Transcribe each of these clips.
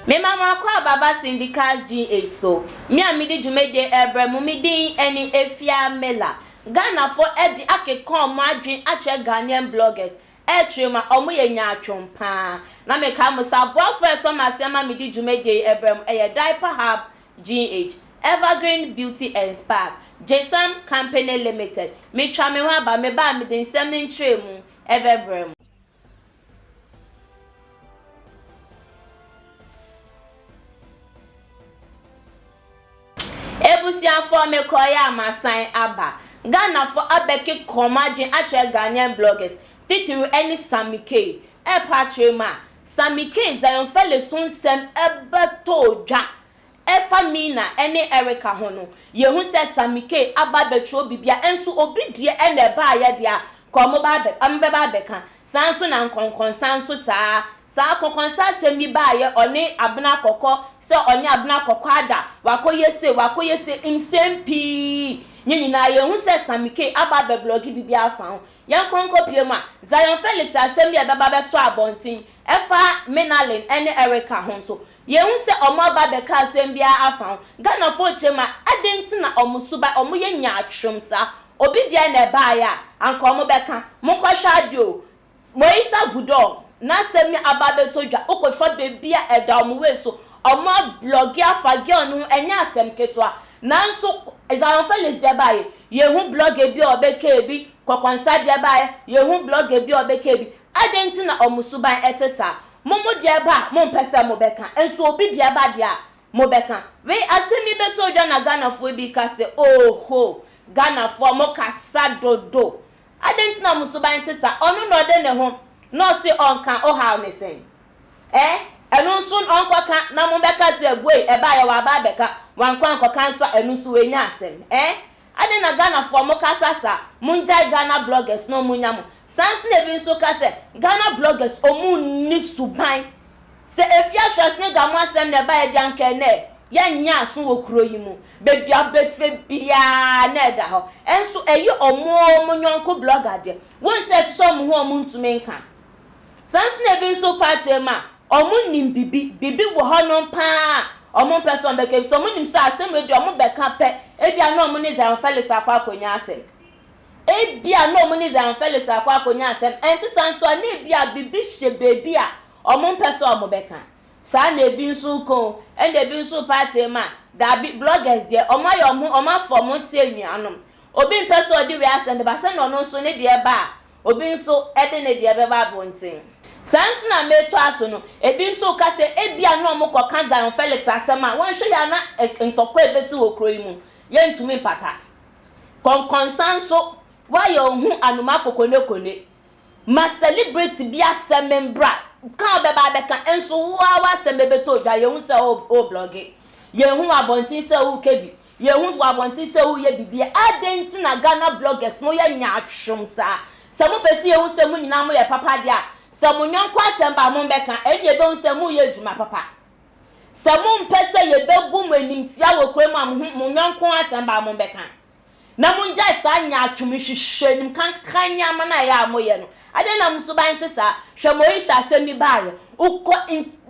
Me mama kwa baba syndicate GH so. Me a midi jumede ebremu midi any efia mela. Ghana for edi ake kon madwin ache Ghanaian bloggers. Etrema omo ye nya atwompa. Na me ka mo sa boyfriend so masema midi jumede ebremu eye diaper hub GH. Evergreen Beauty and Spa. Jason Company Limited. Me twa me wa ba me ba me den nsem ntremu ebebremu. Ebusia for me koya amasan aba. Ghana for abeke komagin ache Ghanaian bloggers. Titiru any Samike. Patrema. Samike Zion fele sun sem ebeto dwa. Mina any Erica hono. Yehu said Samike aba betro bibia ensu obi die ene ba ya dia. Komo ba be ambeba beka. Sanso na nkonkon sanso sa kokon sa semi ba ye oni abna kokko. Se oni abna kokwada wakoyese insempi nyina ye hu se Samike aba be blogi bibia afa yan konko piema Zion Felix asem ya baba beto abontin efa Menalin ene Erica honso ye hu se omo aba be ka asem bia afa Ghana fo chema adenti na omusuba omo ye nya atwomsa obi dia na ba ya anko omo beka mokɔhwadio Moisa budo na semi aba beto dwa okofa bebia eda omo we so omo blogi afage onu enya asem ketwa nanso Zion Felix de baye yehu blog ebi obeka ebi kokonsa de baye yehu blog ebi obeka ebi adenti na omusuban etesa momo de ba mo mpese mo beka enso obi de ba de a mo beka we asemi beto dwa na Ghana fo bi ka se oho Ghana fo mo kasa dodo adenti na omusuban etesa onu no de ne ho no se onka o ha ne sen enunsun onkoka na mo beka se gwe eba ya wa ba beka wankwa nkoka nso enunsu we nya asem ade na Ghana for mo kasasa munjai Ghana bloggers no munyamo sansu na bi nso ka se Ghana bloggers omu ni suban se efia hwasne ga mo asem na ba ya janke ne ya nya aso wo kuro yi mu bebi abefe bia na eda ho enso eyi omo mo nyonko blogger de won se so mo ho omu ntumi nka sansu na bi nso pa ma omu nim bibi wo hono pa omu person beke so mu nim so asem we de omu beka pe ebia na omu ni Zion Felix akwa akonya asem ebia na omu ni Zion Felix akwa akonya asem enti sanso na ebia bibi hye bebi a omu person omu beka sa na ebi nso ko ende ebi nso party ma da bi bloggers de omu ayo omu afom tie nuanom obi person odi we asem de ba se no nso ne de ba obi nso ede ne de be ba bontin sansu na meto aso no ebi nso ka se ebia no mo koka Zion Felix asema won hwe ya na ntokwa ebesi wo kroi mu ye ntumi pata konsanso wa ye hu anuma kokone ma celebrity bi asembra ka be ba be ka enso wa sembebeto dwa ye hu se o blogi ye hu abontin se o kebi ye hu abontin se o ye bibia adenti na Ghana bloggers mo ye nya atwomsa se mo pesi ye hu se mo nyina mo ye papa dia Samunyon kwa semba mo beka enye be nsemu ye djuma papa samu mpese ye bebu mo animtia wo krem am mo nyanko asemba mo beka na munja sa nya atwumi hwehwenim kankanya ma na ya mo ye no ade na msuban tesa hwemoisha asemi bae ukọ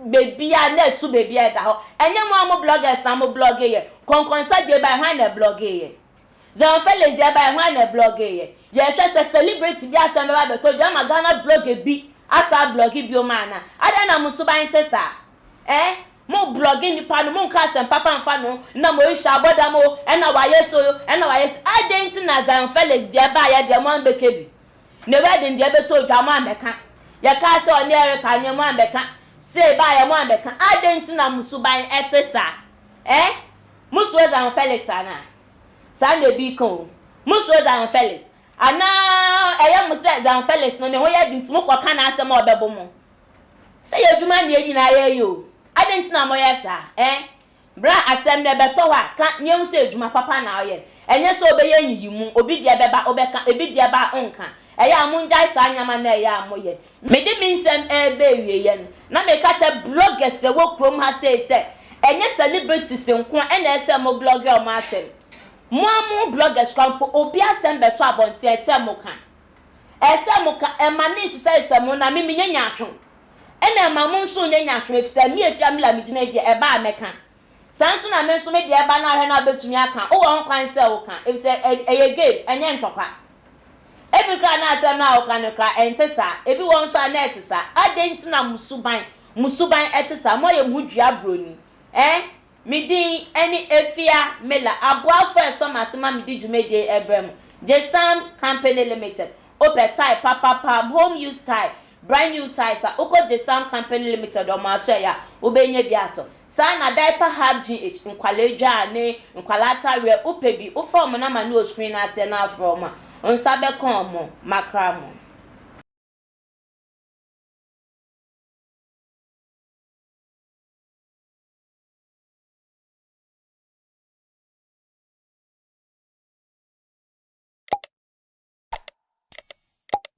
bebia na etu bebia da ho enye mo bloggers na mo blog ye konkonsa de ba hwan na blog ye Zion Felix de ba hwan na blog ye ye hwe celebrity bi asemba ba beto de ma Ghana blog bi asa blogi biomana ada na musuban tesa mo blogi ni panu mo nka sem papa mfa no na mo isha aboda mo na wayeso adenti na Zion Felix de ba ya de mo ambekebi ne wedding de beto dwa mo ambeka ya ka se oni Erica nye mo ambeka se ba ya mo ambeka adenti na musuban etesa musuwe Zion Felix ana sa na bi kon musuwe Zion Felix ana eya musa Zion Felix no ne ho ya binti mo kwaka na asem obebo mo se ye dwuma ne nyina ye yo adenti na mo yesa bra asem ne beto wa ka nye musa edwuma papa na oye enye so obeye yiyimu obi de beba obeka ebi de ba onka eya munjai sa nyama na eya moye me de minsem ebe wiye no na me ka che bloggers se wo krom ha se enye celebrities nko na ese mo blogger o ma asem Muamu bloggers kampo obi asem beto abonti ese muka emani sise ese mu na mimi nya atwo ene ma mo nso nya atwe fisa mi efia mi la mi gina die eba ameka sanso na me nso me die eba na ahwe na betumi aka wo won kwan se wo ka efisa eye game enye ntokwa ebi ka na asem na wo ka ne kra entesa ebi won so na etesa adenti na musuban etesa mo ye mudua broni mi din eni efia mela aboafo eso masema mi di dwumedie ebrem Jesam Company Limited open tie papa home use tie brand new ties oko Jesam Company Limited o ma so ya obenya biato sa na diaper hub GH nkwala ne nkwalata we opebi o form na ma no screen ase na from onsa be kon mo makramo